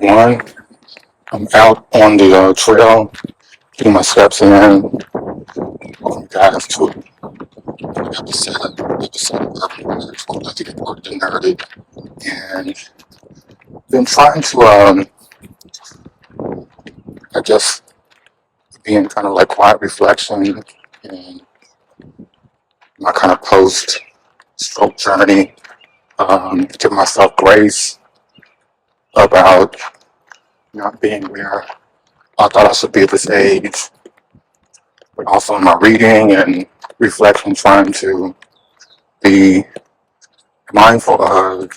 everyone. I'm out on the trail, getting my steps in. Welcome, guys, to an episode of Not to Get Bored and Nerded. And been trying to, I guess, be in kind of like quiet reflection and my kind of post-stroke journey. Give myself grace about not being where I thought I should be at this age, but also in my reading and reflection, trying to be mindful of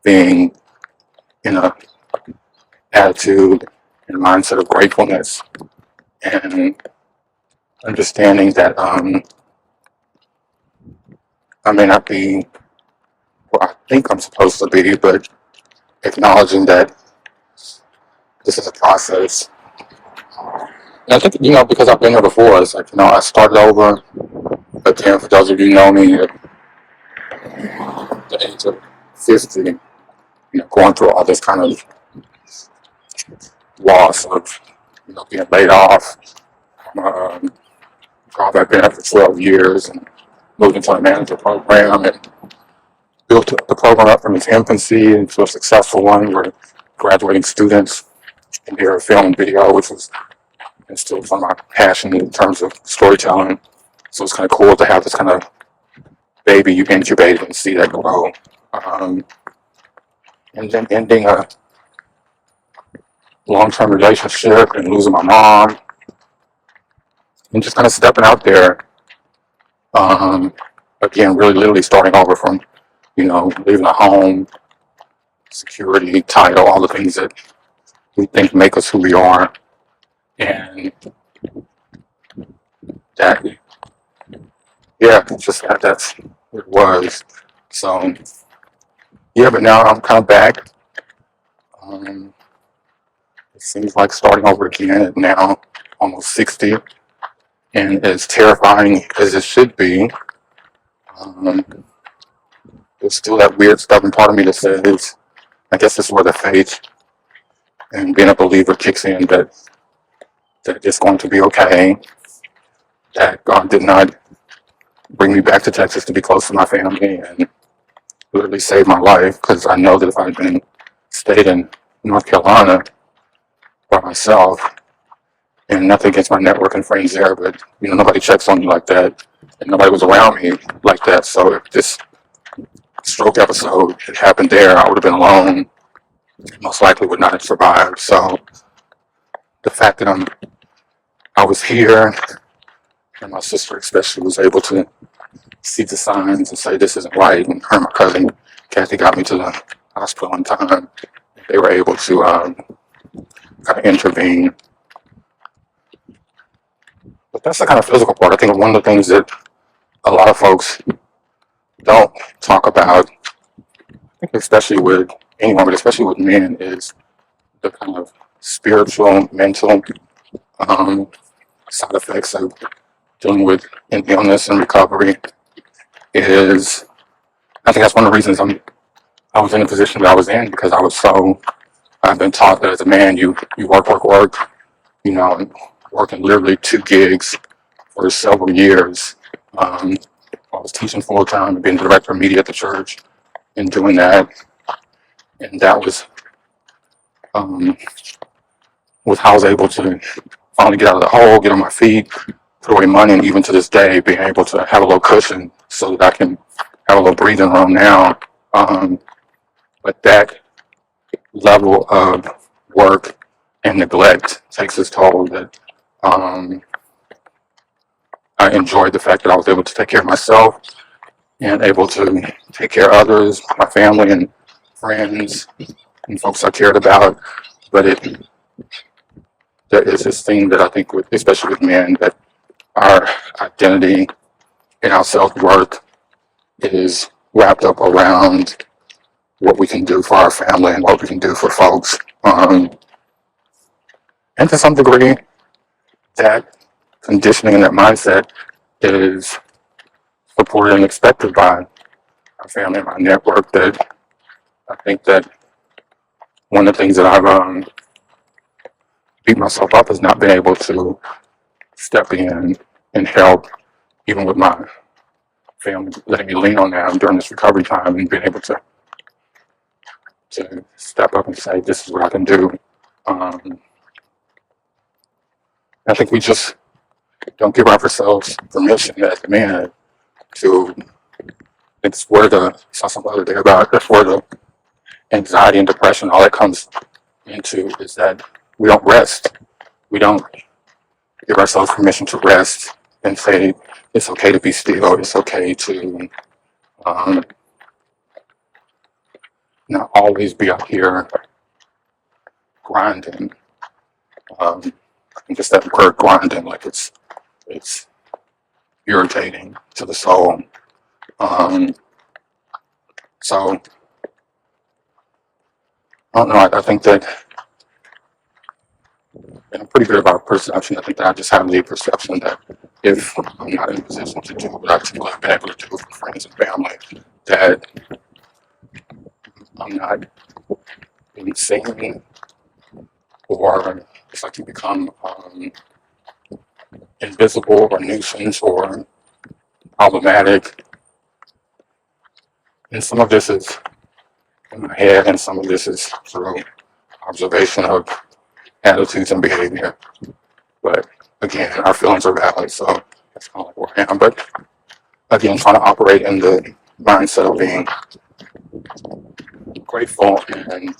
being in a attitude and mindset of gratefulness and understanding that I may not be where I think I'm supposed to be, but acknowledging that this is a process. And I think, because I've been here before, it's like, I started over. But then for those of you who know me, at the age of 50, going through all this kind of loss of, being laid off from a job I've been at for 12 years and moved into a manager program and built the program up from its infancy into a successful one where graduating students can hear film and video, which was and still one of my passion in terms of storytelling. So it's kind of cool to have this kind of baby you incubate and see that grow. And then ending a long-term relationship and losing my mom and just kind of stepping out there. Again, really literally starting over from, leaving a home, security, title, all the things that we think make us who we are. And that, just that's what it was. So, but now I'm kind of back. It seems like starting over again at now almost 60. And as terrifying as it should be, there's still that weird stubborn part of me that says, I guess this is where the faith and being a believer kicks in, that it's going to be okay, that God did not bring me back to Texas to be close to my family and literally save my life, because I know that if I had stayed in North Carolina by myself, and nothing against my network and friends there, but nobody checks on you like that, and nobody was around me like that. So if this stroke episode had happened there, I would have been alone. Most likely would not have survived. So the fact that I was here, and my sister especially was able to see the signs and say this isn't right, and her and my cousin Kathy got me to the hospital in time. They were able to kind of intervene. But that's the kind of physical part. I think one of the things that a lot of folks don't talk about, I think especially with anyone, but especially with men, is the kind of spiritual, mental side effects of dealing with illness and recovery. I think that's one of the reasons I was in the position that I was in, because I've been taught that as a man, you work, and working literally 2 gigs for several years. I was teaching full time and being the director of media at the church and doing that. And that was how I was able to finally get out of the hole, get on my feet, put away money, and even to this day, being able to have a little cushion so that I can have a little breathing room now. But that level of work and neglect takes its toll. That I enjoyed the fact that I was able to take care of myself and able to take care of others, my family and friends and folks I cared about. But there is this thing that I think, especially with men, that our identity and our self-worth is wrapped up around what we can do for our family and what we can do for folks. And to some degree, that conditioning and that mindset is supported and expected by our family and my network, that I think that one of the things that I've beat myself up is not being able to step in and help, even with my family letting me lean on them during this recovery time, and being able to step up and say, this is what I can do. I think we just don't give ourselves permission as men to, it's where I saw something the other day about, that's where the anxiety and depression, all that comes into, is that we don't rest. We don't give ourselves permission to rest and say, it's okay to be still, it's okay to not always be out here grinding. And just that word grinding, like it's irritating to the soul. So I don't know, I think that, and I'm pretty good about perception. I think that I just have the perception that if I'm not in a position to do what I typically have been able to do for friends and family, that I'm not being seen, or it's like you become invisible or nuisance or problematic. And some of this is in my head, and some of this is through observation of attitudes and behavior. But again, our feelings are valid, so that's kind of like where I am. But again, trying to operate in the mindset of being grateful and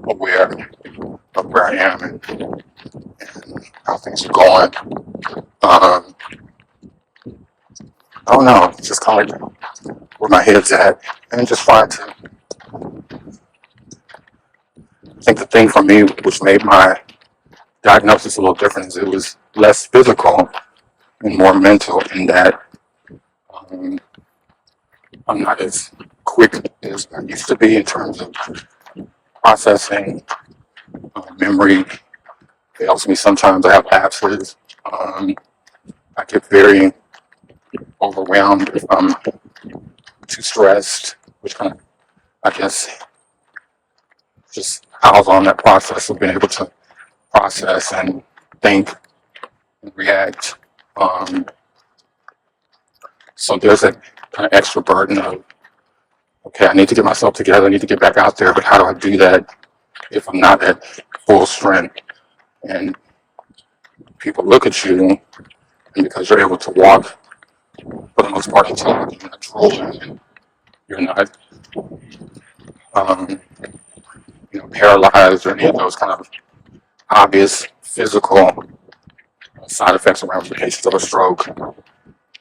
aware of where I am and how things are going. I don't know, just kind of like where my head's at, and just trying to. I think the thing for me, which made my diagnosis a little different, is it was less physical and more mental, in that I'm not as quick as I used to be in terms of processing. Memory fails me sometimes. I have lapses. I get very overwhelmed if I'm too stressed, which kind of, I guess, just piles on that process of being able to process and think and react. So there's a kind of extra burden of, okay, I need to get myself together, I need to get back out there, but how do I do that if I'm not at full strength? And people look at you, and because you're able to walk, for the most part, you're not drooling, and you're not paralyzed or any of those kind of obvious physical side effects or ramifications of a stroke.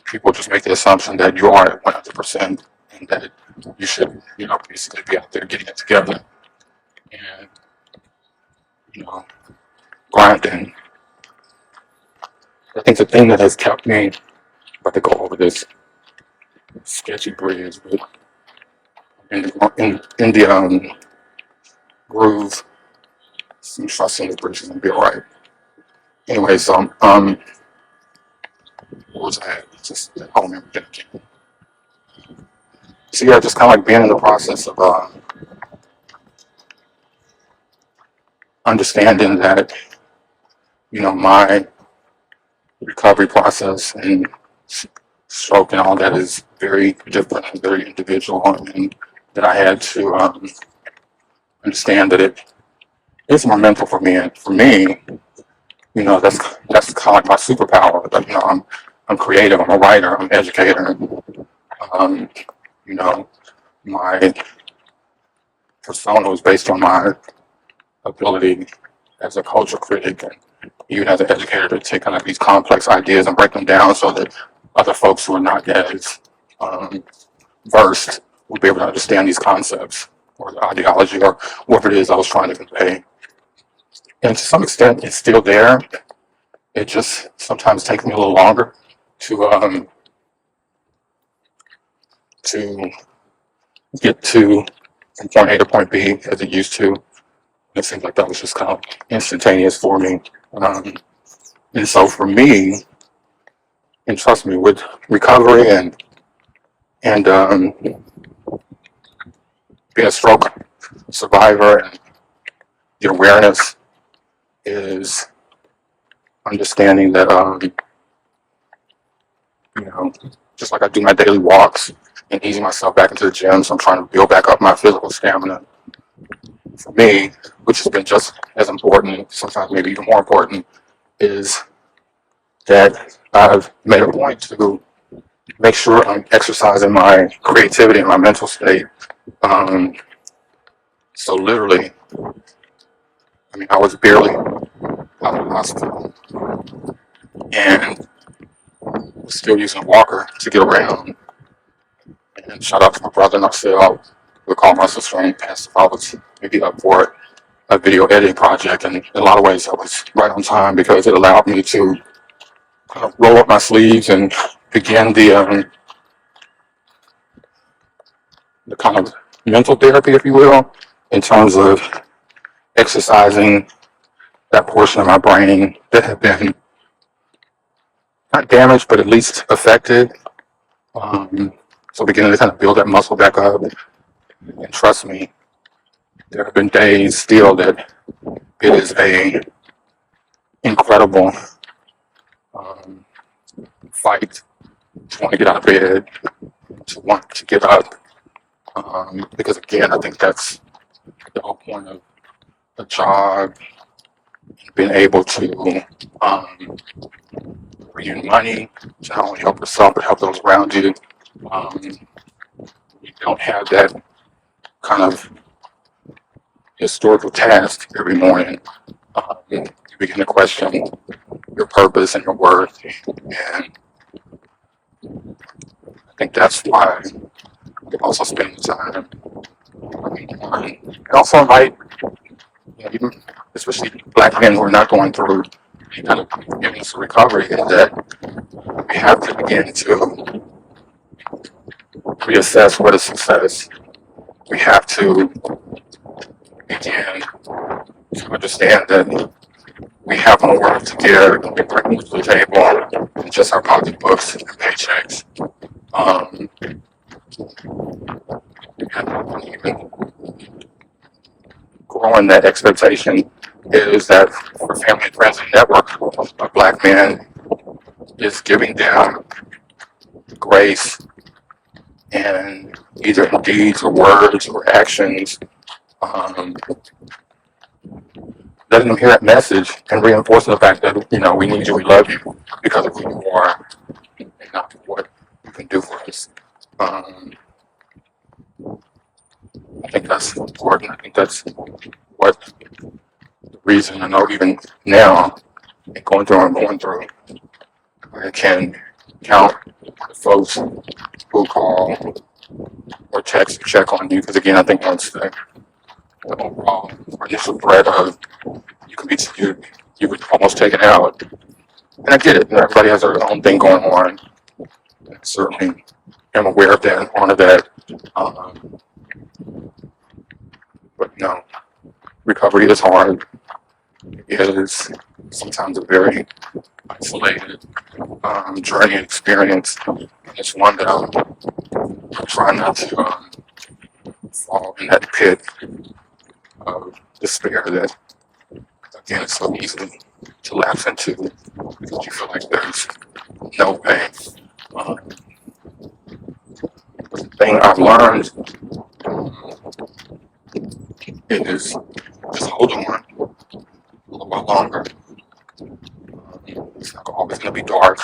People just make the assumption that you are at 100% and that you should, basically be out there getting it together and, grinding. I think the thing that has kept me, about to go over this sketchy bridge, but in the groove, some trust in the bridge is gonna be alright. Anyway, so what was I at? Just I don't remember that again. So yeah, just kind of like being in the process of understanding that my recovery process and stroke and all that is very different and very individual, and that I had to understand that it is more mental for me. And for me, that's kind of like my superpower. But I'm creative. I'm a writer. I'm an educator. My persona was based on my ability as a culture critic and even as an educator to take kind of these complex ideas and break them down so that other folks who are not as versed would be able to understand these concepts or the ideology or whatever it is I was trying to convey. And to some extent, it's still there. It just sometimes takes me a little longer to get to from point A to point B as it used to. It seems like that was just kind of instantaneous for me. And so for me, and trust me, with recovery and being a stroke survivor and the awareness is understanding that, just like I do my daily walks and easing myself back into the gym, so I'm trying to build back up my physical stamina. For me, which has been just as important, sometimes maybe even more important, is that I've made a point to make sure I'm exercising my creativity and my mental state. So literally, I was barely out of the hospital and was still using a walker to get around. And shout out to my brother Narcelle, who called my sister and asked if I was maybe up for a video editing project. And in a lot of ways, I was right on time because it allowed me to kind of roll up my sleeves and begin the kind of mental therapy, if you will, in terms of exercising that portion of my brain that had been not damaged, but at least affected. So beginning to kind of build that muscle back up. And trust me, there have been days still that it is a incredible fight to want to get out of bed, to want to get up. Because again, I think that's the whole point of a job, being able to bring money to not only help yourself but help those around you. You don't have that kind of historical task every morning. You begin to question your purpose and your worth, and I think that's why I'm also spending time on, and also invite, even especially Black men who are not going through any kind of illness or recovery, is that we have to begin to reassess what is success. We have to begin to understand that we have more work to give and bring to the table than just our pocketbooks and paychecks. And even growing that expectation is that for Family and Friends and Network of Black men is giving them grace and either in deeds or words or actions, letting them hear that message and reinforcing the fact that, we need you, we love you because of who you are and not what you can do for us. I think that's important. I think that's what the reason I know even now, and going through what I'm going through, I can count the folks who call or text or check on you, because again, I think that's the overall initial threat of you would almost take it out. And I get it. Everybody has their own thing going on. And certainly am aware of that and honor that. But recovery is hard. It is sometimes a very isolated journey and experience. And it's one that I'm trying not to fall in that pit of despair that, again, it's so easy to lapse into because you feel like there's no pain. But the thing I've learned is just hold on a little while longer. It's not always going to be dark,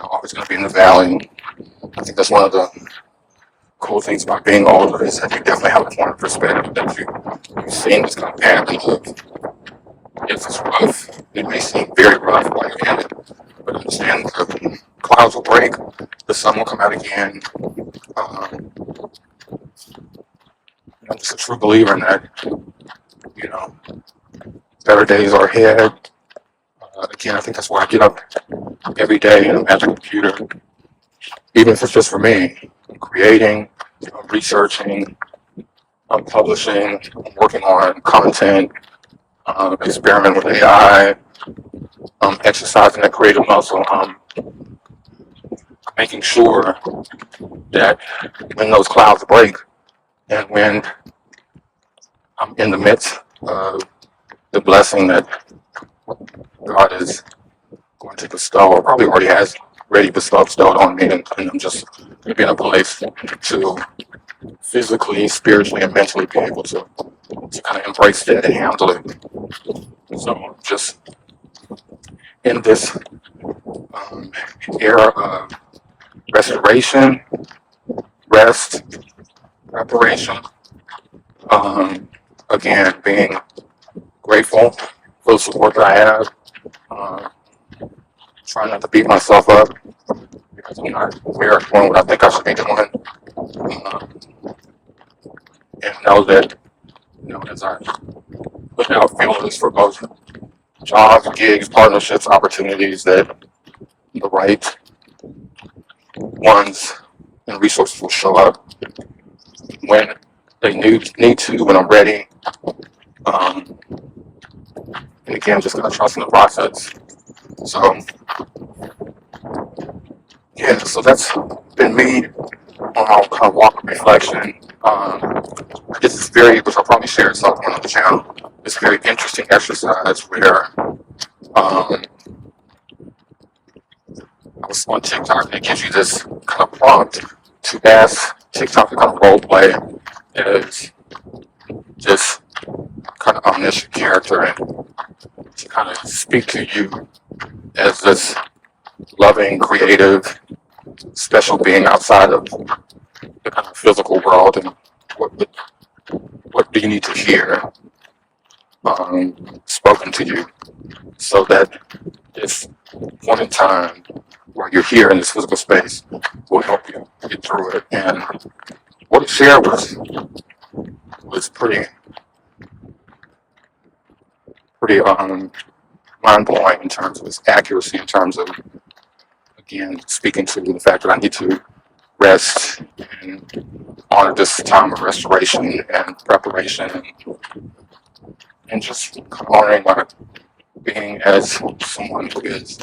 always going to be in the valley. I think that's one of the cool things about being older is that you definitely have a point of perspective that you've seen this kind of pattern of, if it's rough, it may seem very rough while you're in it, but understand the clouds will break, the sun will come out again. I'm just a true believer in that, better days are ahead. Again, I think that's why I get up every day and I'm at the computer, even if it's just for me. I'm creating, I'm researching, I'm publishing, I'm working on content, experimenting with AI, I'm exercising that creative muscle. I'm making sure that when those clouds break, And when I'm in the midst of the blessing that God is going to bestow, or probably already has already bestowed on me, and I'm just going to be in a place to physically, spiritually, and mentally be able to kind of embrace that and handle it. So just in this um, era of restoration, rest, preparation, um, again, being grateful for the support that I have, uh, trying not to beat myself up because I'm not where I'm doing what I think I should be doing, and know that, as I put out feelers for both jobs, gigs, partnerships, opportunities, that the right ones and resources will show up when they need to, when I'm ready. Um, and again, just kind of trusting the process. So, yeah, so that's been me on my kind of walk of reflection. This is which I'll probably share something on the channel. It's a very interesting exercise where I was on TikTok, and it gives you this kind of prompt to ask TikTok to kind of role play as this kind of omniscient character and to kind of speak to you as this loving, creative, special being outside of the kind of physical world, and what do you need to hear spoken to you so that this point in time where you're here in this physical space will help you get through it. And what it shared was pretty mind blowing in terms of its accuracy, in terms of, again, speaking to the fact that I need to rest and honor this time of restoration and preparation, and just honoring my being as someone who is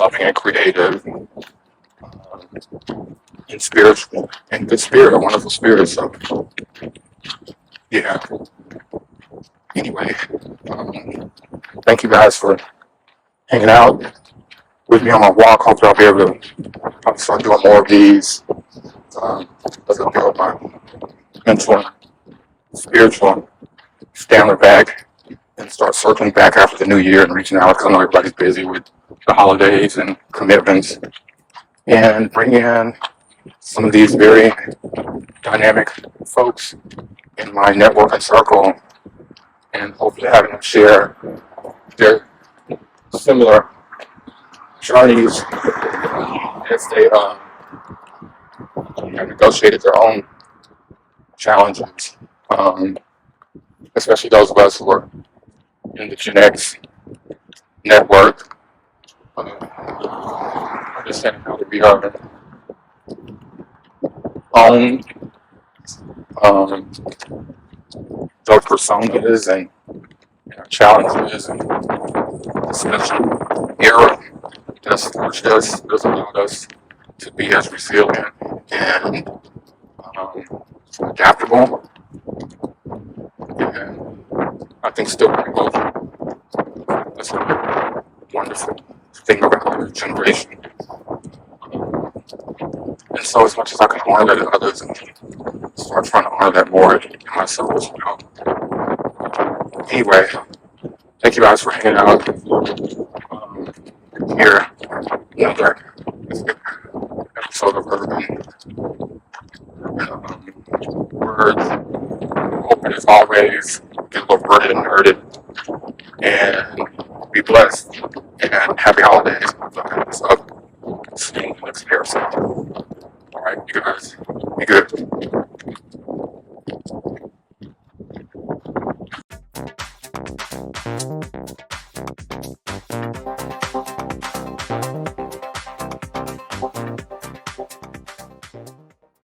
loving and creative, and spiritual, and good spirit, a wonderful spirit. So, yeah. Anyway, thank you guys for hanging out with me on my walk. Hopefully, I'll be able to start doing more of these as I build my mental and spiritual stamina back and start circling back after the new year and reaching out, because I know everybody's busy with the holidays and commitments, and bring in some of these very dynamic folks in my network and circle, and hopefully having them share their similar journeys as they have negotiated their own challenges, especially those of us who are in the Gen X network, understanding how to be our own those personas and our challenges, and the special era that's forged us, has allowed us to be as resilient and adaptable, and I think still very hopeful. That's a wonderful thing about our generation. And so, as much as I can honor that in others, and start trying to honor that more in myself as well. Anyway, thank you guys for hanging out here. Another episode of Urban Words. Hoping as always, get a little birded and nerded, and be blessed, and happy holidays. So, seeing you next year or so. Alright, you guys, be good.